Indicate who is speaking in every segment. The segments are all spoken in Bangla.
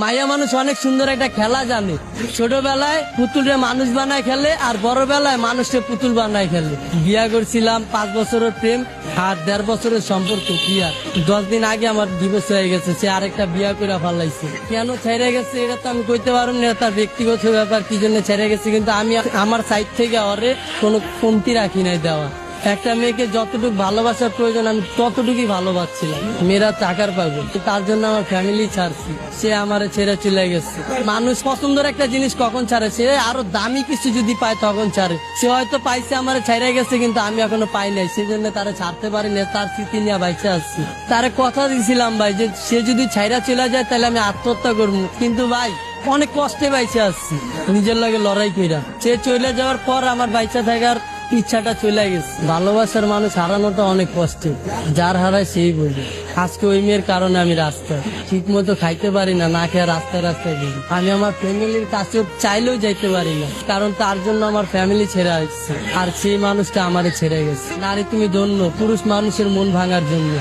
Speaker 1: মাইয়া মানুষ অনেক সুন্দর একটা খেলা জানে। ছোটবেলায় পুতুলরে মানুষ বানায় খেলে, আর বড় বেলায় মানুষকে পুতুল বানায় খেলে। বিয়া করছিলাম 5 বছরের প্রেম আর 1.5 বছরের সম্পর্ক। বিয়া 10 দিন আগে আমার ডিভোর্স হয়ে গেছে, সে আরেকটা বিয়া করে ফেলাইছে। কেন ছেড়ে গেছে এটা তো আমি কইতে পারব না, তার ব্যক্তিগত ব্যাপার, কি জন্য ছেড়ে গেছে। কিন্তু আমি আমার সাইড থেকে ওরে কোনো কমতি রাখি নাই দেওয়া। একটা মেয়েকে যতটুকু ভালোবাসার প্রয়োজন আমি ততটুকুই ভালোবাসছিলাম। মেয়েরা টাকার পাবে, তার জন্য আমার ফ্যামিলি ছাড়ছি, সে আমারে ছেড়ে চলে গেছে। মানুষ পছন্দের একটা জিনিস কখন ছাড়ে, সে আরো দামি কিছু যদি পায় তখন ছাড়ে। সে হয়তো পাইছে আমারে ছেড়ে গেছে, কিন্তু আমি এখনো পাই নাই, সেজন্য তারা ছাড়তে পারি না। তার স্মৃতি নিয়ে বাইচে আসছি। তারে কথা দিয়েছিলাম ভাই যে সে যদি ছাইরা চলে যায় তাহলে আমি আত্মহত্যা করবো, কিন্তু ভাই অনেক কষ্টে বাইচে আসছি নিজের লগে লড়াই কইরা। সে চলে যাওয়ার পর আমার বাইচা থাকার ইচ্ছাটা চলে গেছে। ভালোবাসার মানুষ হারানোটা অনেক কষ্টে, যার হারায় সেই বোঝে। আজকে ওই মেয়ের কারণে আমি রাস্তায় ঠিক মতো খাইতে পারি না, না খেয়ে রাস্তায় রাস্তায় ঘুরি। আমি আমার ফ্যামিলির কাছে চাইলেও যাইতে পারি না, কারণ তার জন্য আমার ফ্যামিলি ছেড়ে আসছে, আর সেই মানুষটা আমারে ছেড়ে গেছে। নারী তুমি ধন্য, পুরুষ মানুষের মন ভাঙার জন্য।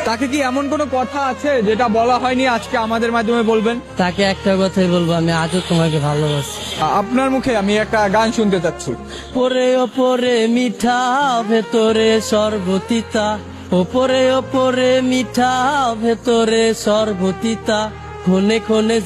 Speaker 2: তাকে কি এমন কোনো কথা আছে যেটা বলা হয়নি, আজকে আমাদের মাধ্যমে বলবেন?
Speaker 1: তাকে একটা কথাই বলবো, আমি আজও তোমাকে ভালোবাসি।
Speaker 2: আপনার মুখে আমি একটা গান শুনতে চাচ্ছি।
Speaker 1: ওপরে ওপরে মিঠা, ভেতরে সর্বতিতা। ওপরে ওপরে মিঠা, ভেতরে সর্বতিতা। ক্ষণে ক্ষণে